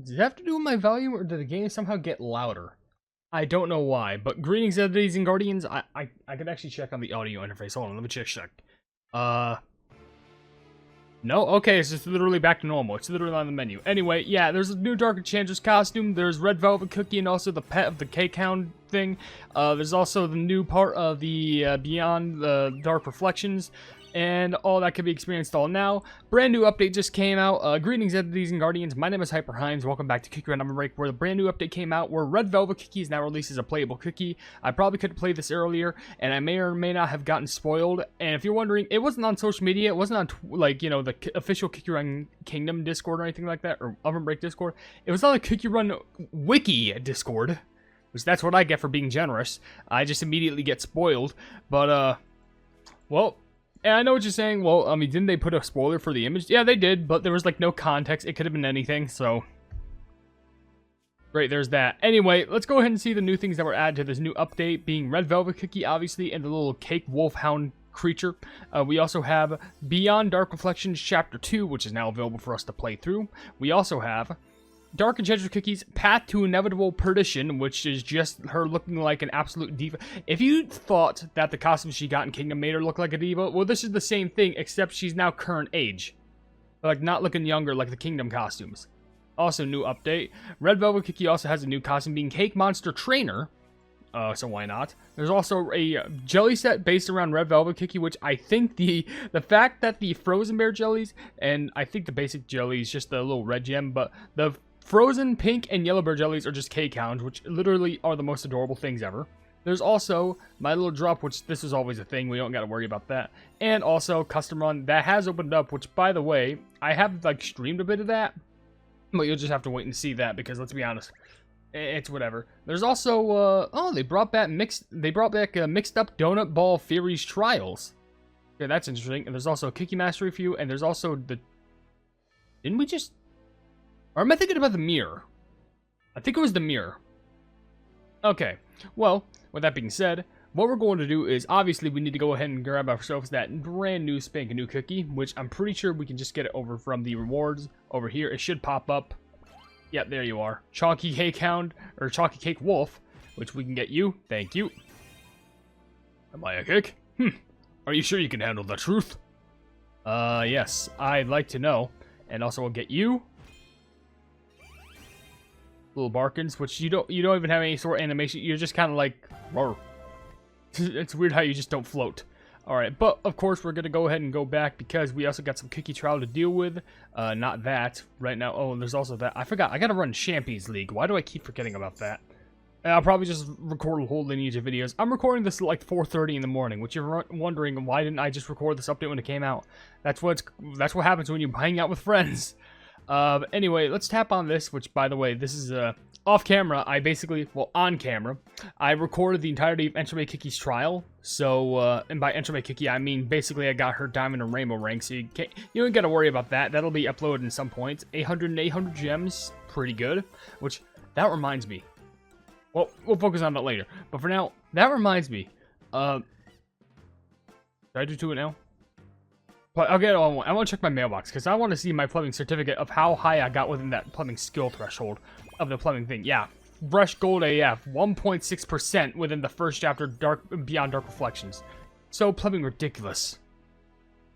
Does it have to do with my volume, or did the game somehow get louder? I don't know why, but greetings, Entities and Guardians. I could actually check on the audio interface. Hold on, let me check. No? Okay, it's just literally back to normal. It's literally on the menu. Anyway, yeah, there's a new Dark Enchantress costume. There's Red Velvet Cookie and also the pet of the Cake Hound thing. There's also the new part of the Beyond the Dark Reflections. And all that can be experienced all now. Brand new update just came out. Greetings, Entities and Guardians. My name is HyperHimes. Welcome back to Cookie Run OvenBreak, where the brand new update came out, where Red Velvet Cookie is now released as a playable cookie. I probably could have played this earlier, and I may or may not have gotten spoiled. And if you're wondering, it wasn't on social media. It wasn't on, like, you know, the official Cookie Run Kingdom Discord or anything like that, or OvenBreak Discord. It was on the Cookie Run Wiki Discord, which that's what I get for being generous. I just immediately get spoiled. But, well... And I know what you're saying. Well, I mean, didn't they put a spoiler for the image? Yeah, they did, but there was, like, no context. It could have been anything, so... Great, there's that. Anyway, let's go ahead and see the new things that were added to this new update, being Red Velvet Cookie, obviously, and the little Cake Wolfhound creature. We also have Beyond Dark Reflections Chapter 2, which is now available for us to play through. We also have Dark Enchantress Cookie's Path to Inevitable Perdition, which is just her looking like an absolute diva. If you thought that the costume she got in Kingdom made her look like a diva, well, this is the same thing, except she's now current age. Like, not looking younger like the Kingdom costumes. Also, new update. Red Velvet Cookie also has a new costume being Cake Monster Trainer. So why not? There's also a jelly set based around Red Velvet Cookie, which I think the fact that the Frozen Bear jellies, and I think the basic jelly is just the little red gem, but the Frozen, pink, and yellow bear jellies are just Cake Hounds, which literally are the most adorable things ever. There's also My Little Drop, which this is always a thing. We don't got to worry about that. And also Custom Run, that has opened up, which, by the way, I have, like, streamed a bit of that. But you'll just have to wait and see that, because let's be honest, it's whatever. There's also, oh, they brought back Mixed Up Donut Ball Theories Trials. Okay, that's interesting. And there's also Cookie Master Review, and there's also the... Didn't we just... Or am I thinking about the mirror? I think it was the mirror. Okay, well, with that being said, what we're going to do is, obviously, we need to go ahead and grab ourselves that brand new spanking new cookie, which I'm pretty sure we can just get it over from the rewards over here. It should pop up. Yep, there you are. Chalky Cake Hound, or Chalky Cake Wolf, which we can get you. Thank you. Am I a cake? Are you sure you can handle the truth? Yes, I'd like to know. And also we'll get you. Little Barkins, which you don't even have any sort of animation. You're just kind of like, roar. It's weird how you just don't float. Alright, but of course we're gonna go ahead and go back because we also got some cookie trial to deal with. Not that right now. Oh, and there's also that. I forgot. I gotta run Champions League. Why do I keep forgetting about that? And I'll probably just record a whole lineage of videos. I'm recording this at like 4:30 in the morning, which you're wondering, why didn't I just record this update when it came out? That's what happens when you hang out with friends. Anyway, let's tap on this, which, by the way, this is, off camera. I basically, well, on camera, I recorded the entirety of Entropy Cookie's trial. So, and by Entropy Cookie, I mean, basically, I got her Diamond and Rainbow rank, so you don't gotta worry about that. That'll be uploaded in some points. 800 and 800 gems, pretty good. Which, that reminds me. Well, we'll focus on that later. But for now, that reminds me. Did I do 2 now? But I'll get on one. I want to check my mailbox because I want to see my plumbing certificate of how high I got within that plumbing skill threshold of the plumbing thing. Yeah, fresh gold AF, 1.6% within the first chapter, Beyond Dark Reflections. So plumbing ridiculous.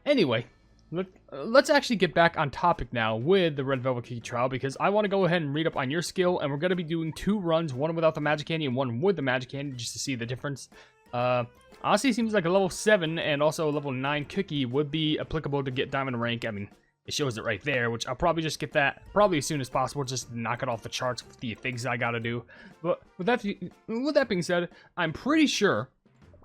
Anyway, let's actually get back on topic now with the Red Velvet Cookie trial because I want to go ahead and read up on your skill, and we're going to be doing 2 runs, one without the magic candy and one with the magic candy, just to see the difference. Honestly, it seems like a level 7 and also a level 9 cookie would be applicable to get diamond rank. I mean, it shows it right there, which I'll probably just get that probably as soon as possible, just knock it off the charts with the things I gotta do. But with that being said, I'm pretty sure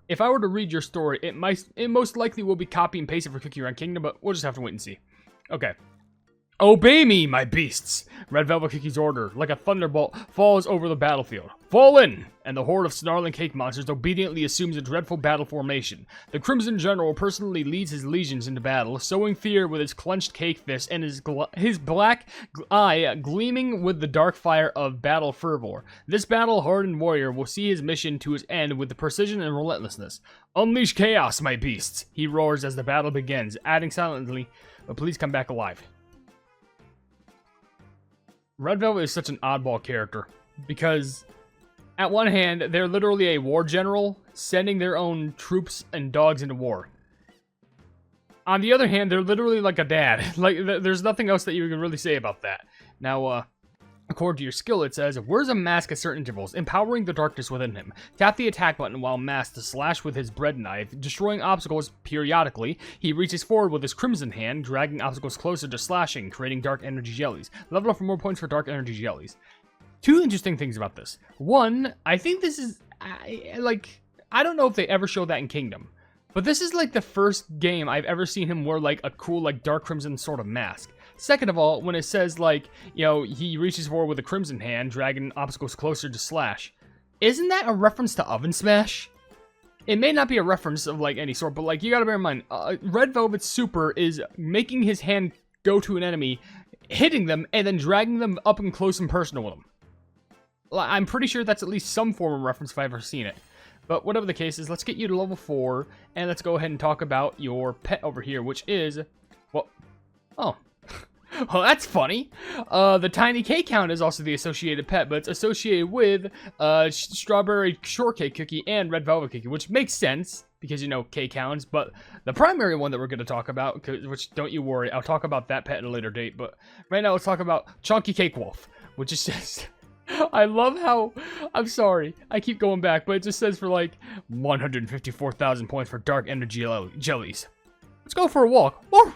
if I were to read your story, it most likely will be copy and pasted for Cookie Run Kingdom, but we'll just have to wait and see. Okay. Obey me, my beasts, Red Velvet Cookie's order, like a thunderbolt, falls over the battlefield. Fall in! And the horde of snarling cake monsters obediently assumes a dreadful battle formation. The Crimson General personally leads his legions into battle, sowing fear with his clenched cake fist and his black eye gleaming with the dark fire of battle fervor. This battle-hardened warrior will see his mission to its end with the precision and relentlessness. Unleash chaos, my beasts! He roars as the battle begins, adding silently, but please come back alive. Red Velvet is such an oddball character, because at one hand, they're literally a war general, sending their own troops and dogs into war. On the other hand, they're literally like a dad. Like, there's nothing else that you can really say about that. Now, according to your skill, it says, wears a mask at certain intervals, empowering the darkness within him. Tap the attack button while masked to slash with his bread knife, destroying obstacles periodically. He reaches forward with his crimson hand, dragging obstacles closer to slashing, creating dark energy jellies. Level up for more points for dark energy jellies. Two interesting things about this. One, I think this is, I don't know if they ever showed that in Kingdom, but this is like the first game I've ever seen him wear like a cool, like dark crimson sort of mask. Second of all, when it says like, you know, he reaches forward with a crimson hand, dragging obstacles closer to slash, isn't that a reference to Oven Smash? It may not be a reference of like any sort, but like you gotta bear in mind, Red Velvet's super is making his hand go to an enemy, hitting them, and then dragging them up and close and personal with them. I'm pretty sure that's at least some form of reference if I've ever seen it. But whatever the case is, let's get you to level 4, and let's go ahead and talk about your pet over here, which is, well, oh, well, that's funny. The tiny cake hound is also the associated pet, but it's associated with strawberry shortcake cookie and red velvet cookie, which makes sense because, you know, cake hounds. But the primary one that we're going to talk about, which don't you worry, I'll talk about that pet at a later date. But right now, let's talk about Chunky Cake Wolf, which is just... I love how, I'm sorry, I keep going back, but it just says for like 154,000 points for dark energy jellies. Let's go for a walk. Woo!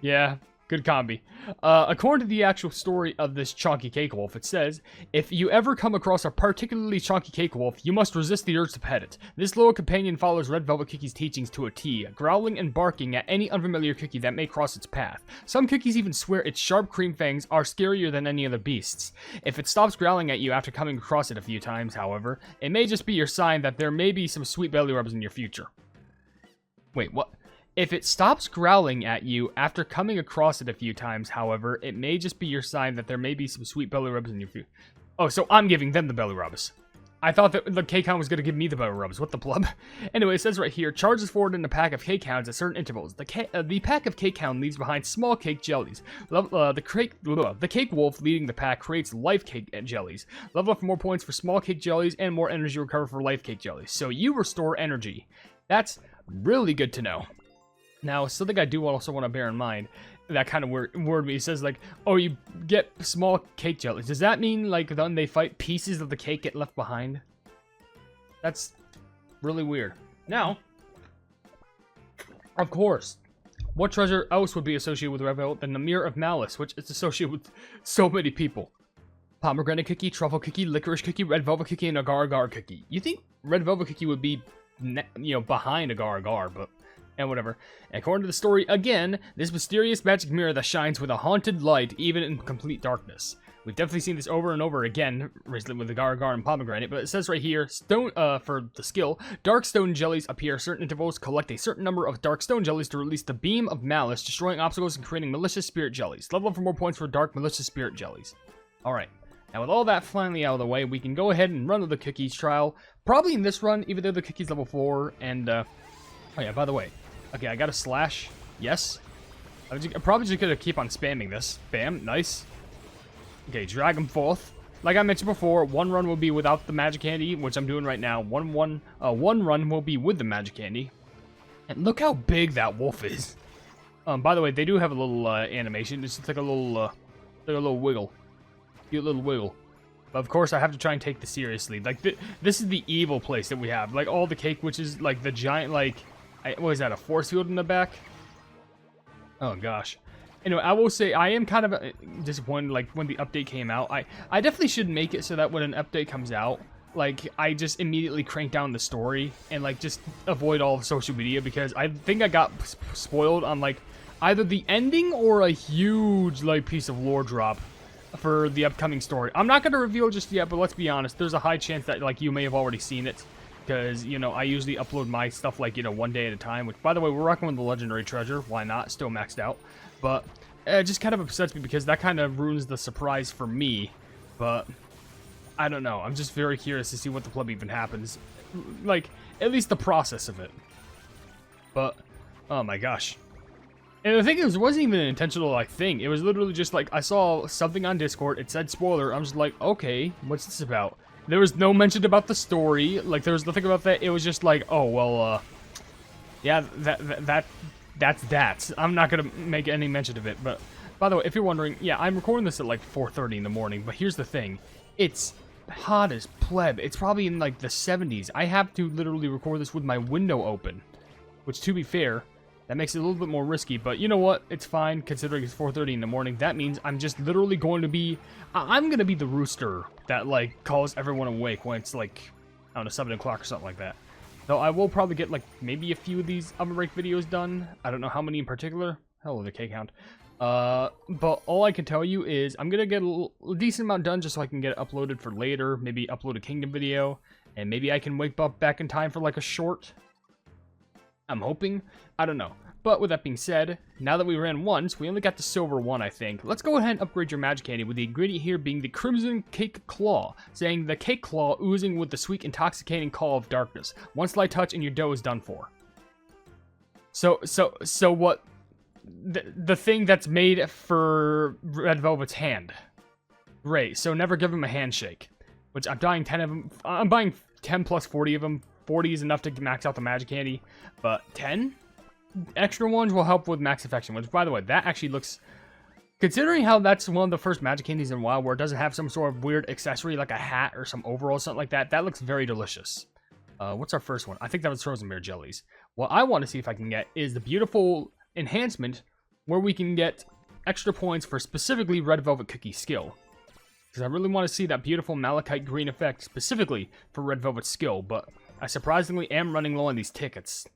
Yeah, good combi. According to the actual story of this Chunky Cake Wolf, it says, if you ever come across a particularly chunky cake wolf, you must resist the urge to pet it. This loyal companion follows Red Velvet Cookie's teachings to a T, growling and barking at any unfamiliar cookie that may cross its path. Some cookies even swear its sharp cream fangs are scarier than any other beasts. If it stops growling at you after coming across it a few times, however, it may just be your sign that there may be some sweet belly rubs in your future. Wait, what? If it stops growling at you after coming across it a few times, however, it may just be your sign that there may be some sweet belly rubs in your future. Oh, so I'm giving them the belly rubs. I thought that the cake hound was going to give me the belly rubs. What the blub? Anyway, it says right here, charges forward in a pack of cake hounds at certain intervals. The pack of cake hound leaves behind small cake jellies. The cake wolf leading the pack creates life cake jellies. Level up for more points for small cake jellies and more energy recovered for life cake jellies. So you restore energy. That's really good to know. Now, something I do also want to bear in mind, that kind of word me, it says like, oh, you get small cake jellies. Does that mean like then they fight, pieces of the cake get left behind? That's really weird. Now, of course, what treasure else would be associated with Red Velvet than the Mirror of Malice, which is associated with so many people? Pomegranate cookie, truffle cookie, licorice cookie, red velvet cookie, and agar-agar cookie. You think red velvet cookie would be, you know, behind agar-agar, but... and whatever. And according to the story, again, this mysterious magic mirror that shines with a haunted light, even in complete darkness. We've definitely seen this over and over again, recently with the Gar-Gar and Pomegranate, but it says right here, stone, for the skill, dark stone jellies appear at certain intervals, collect a certain number of dark stone jellies to release the beam of malice, destroying obstacles and creating malicious spirit jellies. Level up for more points for dark malicious spirit jellies. Alright. Now with all that finally out of the way, we can go ahead and run the cookies trial. Probably in this run, even though the cookie's level 4, and, oh yeah, by the way, okay, I got a slash. Yes. I'm probably just gonna keep on spamming this. Bam, nice. Okay, drag him forth. Like I mentioned before, one run will be without the magic candy, which I'm doing right now. One run will be with the magic candy. And look how big that wolf is. By the way, they do have a little animation. It's just like a little wiggle. Cute little wiggle. But of course, I have to try and take this seriously. Like this is the evil place that we have. Like all the cake witches, like the giant, like. What is that, a force field in the back? Oh, gosh. Anyway, I will say, I am kind of disappointed, like, when the update came out. I definitely should make it so that when an update comes out, like, I just immediately crank down the story and, like, just avoid all of social media, because I think I got spoiled on, like, either the ending or a huge, like, piece of lore drop for the upcoming story. I'm not going to reveal just yet, but let's be honest, there's a high chance that, like, you may have already seen it, because, you know, I usually upload my stuff, like, you know, one day at a time, which, by the way, we're rocking with the Legendary Treasure. Why not? Still maxed out. But it just kind of upsets me, because that kind of ruins the surprise for me. But I don't know. I'm just very curious to see what the flip even happens. Like, at least the process of it. But, oh my gosh. And the thing is, it wasn't even an intentional, like, thing. It was literally just, like, I saw something on Discord. It said spoiler. I'm just like, okay, what's this about? There was no mention about the story. Like, there was nothing about that. It was just like, oh, well, yeah, that's that. I'm not going to make any mention of it. But, by the way, if you're wondering, yeah, I'm recording this at, like, 4:30 in the morning. But here's the thing. It's hot as pleb. It's probably in, like, the 70s. I have to literally record this with my window open. Which, to be fair, that makes it a little bit more risky, but you know what? It's fine, considering it's 4:30 in the morning. That means I'm just literally going to be... I'm going to be the rooster that, like, calls everyone awake when it's, like, I don't know, 7 o'clock or something like that. Though I will probably get, like, maybe a few of these OvenBreak videos done. I don't know how many in particular. Hello, the cake hound. But all I can tell you is I'm going to get a decent amount done just so I can get it uploaded for later. Maybe upload a Kingdom video, and maybe I can wake up back in time for, like, a short... I'm hoping. I don't know. But with that being said, now that we ran once, we only got the silver one, I think. Let's go ahead and upgrade your magic candy, with the ingredient here being the Crimson Cake Claw, saying the cake claw oozing with the sweet intoxicating call of darkness. One slight touch and your dough is done for. So what? The thing that's made for Red Velvet's hand. Great. So never give him a handshake. Which I'm buying 10 of them. I'm buying 10 plus 40 of them. 40 is enough to max out the magic candy, but 10 extra ones will help with max affection, which, by the way, that actually looks, considering how that's one of the first magic candies in a while where it doesn't have some sort of weird accessory like a hat or some overall or something like that, that looks very delicious. What's our first one? I think that was frozen bear jellies. What I want to see if I can get is the beautiful enhancement where we can get extra points for specifically Red Velvet Cookie skill. Because I really want to see that beautiful malachite green effect specifically for Red Velvet skill, but I surprisingly am running low on these tickets.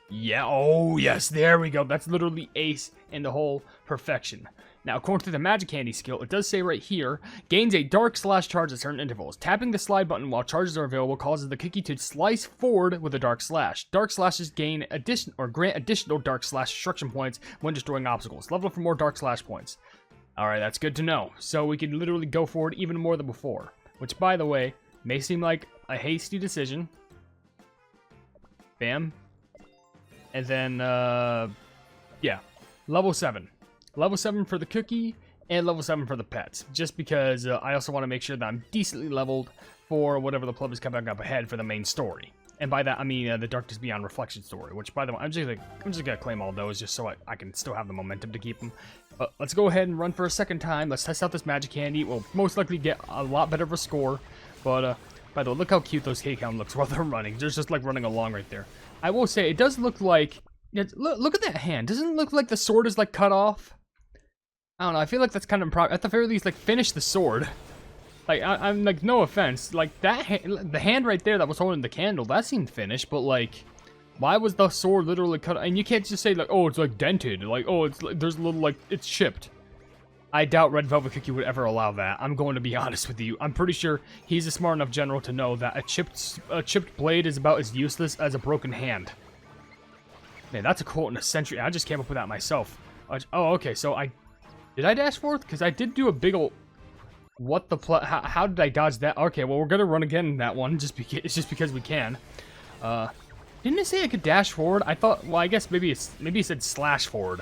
Yeah, oh yes, there we go. That's literally ace in the whole perfection. Now, according to the magic candy skill, it does say right here, gains a dark slash charge at certain intervals. Tapping the slide button while charges are available causes the cookie to slice forward with a dark slash. Dark slashes gain grant additional dark slash destruction points when destroying obstacles. Level up for more dark slash points. Alright, that's good to know. So we can literally go forward even more than before. Which, by the way, may seem like a hasty decision. Bam. And then, yeah. Level 7. Level 7 for the cookie, and level 7 for the pets. Just because I also want to make sure that I'm decently leveled for whatever the pleb is coming up ahead for the main story. And by that, I mean the Darkness Beyond Reflection story, which, by the way, I'm just going to claim all those just so I can still have the momentum to keep them. But let's go ahead and run for a second time. Let's test out this magic candy. We'll most likely get a lot better of a score. But, by the way, look how cute those cake hound looks while they're running. They're just, like, running along right there. I will say, it does look like... Look at that hand. Doesn't it look like the sword is, like, cut off? I don't know. I feel like that's kind of... At the very least, like, finish the sword. Like, I'm like, no offense. Like, that the hand right there that was holding the candle, that seemed finished. But, like, why was the sword literally cut? And you can't just say, like, oh, it's, like, dented. Like, oh, it's like, there's a little, like, it's chipped. I doubt Red Velvet Cookie would ever allow that. I'm going to be honest with you. I'm pretty sure he's a smart enough general to know that a chipped blade is about as useless as a broken hand. Man, that's a quote in a century. I just came up with that myself. Oh, okay. So did I dash forth? Because I did do a big ol'... What the how did I dodge that? Okay, well, we're gonna run again in that one just because we can. Didn't it say I could dash forward? I thought. Well, I guess maybe it said slash forward.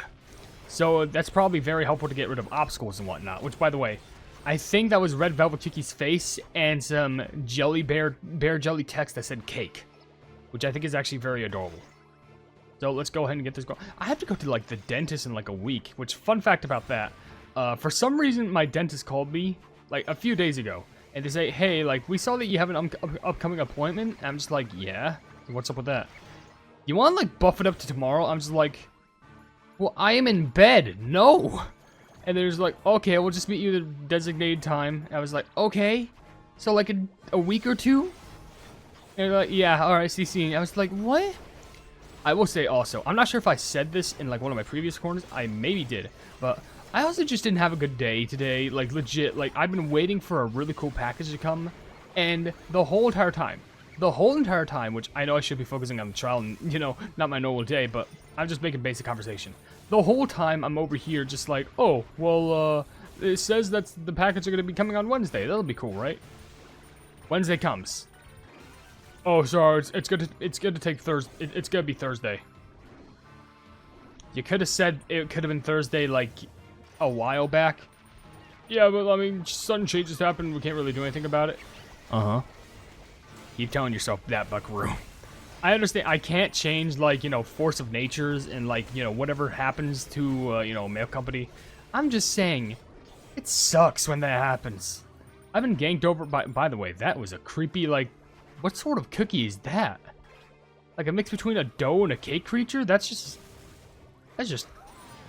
So that's probably very helpful to get rid of obstacles and whatnot. Which, by the way, I think that was Red Velvet Cookie's face and some jelly bear jelly text that said cake, which I think is actually very adorable. So let's go ahead and get this going. I have to go to like the dentist in like a week. Which, fun fact about that, for some reason my dentist called me like a few days ago, and they say, hey, like, we saw that you have an upcoming appointment. And I'm just like, yeah, what's up with that? You want to like buff it up to tomorrow? I'm just like, well, I am in bed. No. And there's like, okay, we'll just meet you at a designated time. I was like, okay. So like a week or two? And they're like, yeah, all right, see. I was like, what? I will say also, I'm not sure if I said this in like one of my previous corners. I maybe did, but I also just didn't have a good day today. Like legit, like I've been waiting for a really cool package to come, and the whole entire time, which I know I should be focusing on the trial and, you know, not my normal day, but I'm just making basic conversation. The whole time I'm over here just like, oh, well, it says that the package are going to be coming on Wednesday. That'll be cool, right? Wednesday comes. Oh, sorry, it's going to take Thursday. It's going to be Thursday. You could have said it could have been Thursday, like, a while back. Yeah, but, I mean, sudden changes happen. We can't really do anything about it. Uh-huh. Keep telling yourself that, Buckaroo. I understand. I can't change, like, you know, force of natures and, like, you know, whatever happens to, you know, a mail company. I'm just saying, it sucks when that happens. I've been ganked over by the way, that was a creepy, like, what sort of cookie is that? Like a mix between a dough and a cake creature? That's just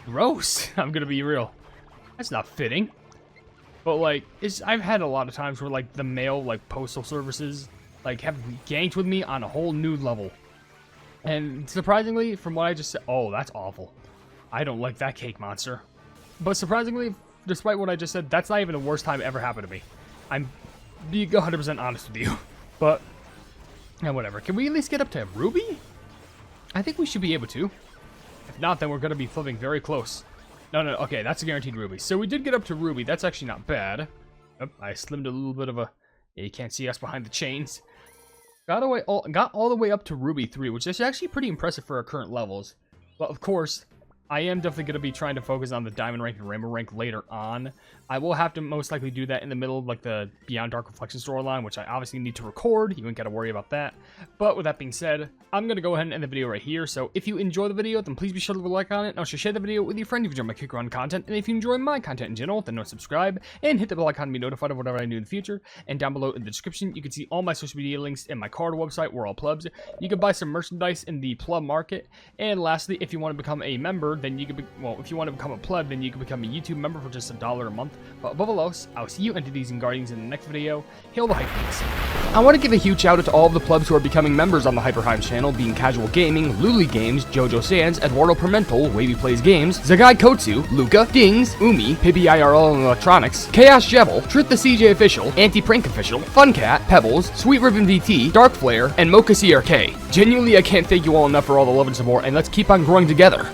gross. I'm gonna be real. That's not fitting. But, like, I've had a lot of times where, like, the mail, like, postal services, like, have ganked with me on a whole new level. And surprisingly, from what I just said, oh, that's awful. I don't like that cake monster. But surprisingly, despite what I just said, that's not even the worst time it ever happened to me. I'm being 100% honest with you. But, yeah, whatever. Can we at least get up to Ruby? I think we should be able to. If not, then we're going to be flipping very close. No, okay, that's a guaranteed Ruby. So we did get up to Ruby. That's actually not bad. Oh, I slimmed a little bit of a... Yeah, you can't see us behind the chains. Got all the way up to Ruby 3, which is actually pretty impressive for our current levels. But, of course, I am definitely going to be trying to focus on the Diamond rank and Rainbow rank later on. I will have to most likely do that in the middle of, like, the Beyond Dark Reflection storyline, which I obviously need to record. You ain't got to worry about that. But with that being said, I'm going to go ahead and end the video right here. So if you enjoy the video, then please be sure to leave a like on it. And also share the video with your friend if you enjoy my kick around content. And if you enjoy my content in general, then subscribe and hit the bell icon to be notified of whatever I do in the future. And down below in the description, you can see all my social media links and my card website. We're all plebs. You can buy some merchandise in the pleb market. And lastly, if you want to become a member, then you can if you want to become a pleb, then you can become a YouTube member for just $1 a month. But above all else, I'll see you entities and guardians in the next video. Hail the Hypenese. I want to give a huge shout out to all of the plebs who are becoming members on the HyperHimes channel, being Casual Gaming, Luli Games, Jojo Sands, Eduardo Pimentel, Wavy Plays Games, Zagai Kotsu, Luca, Dings, Umi, Pibby IRL and Electronics, Chaos Jevel, Truth the CJ Official, Anti-Prank Official, Funcat, Pebbles, Sweet Ribbon VT, Dark Flare, and Mocha CRK. Genuinely, I can't thank you all enough for all the love and support, and let's keep on growing together.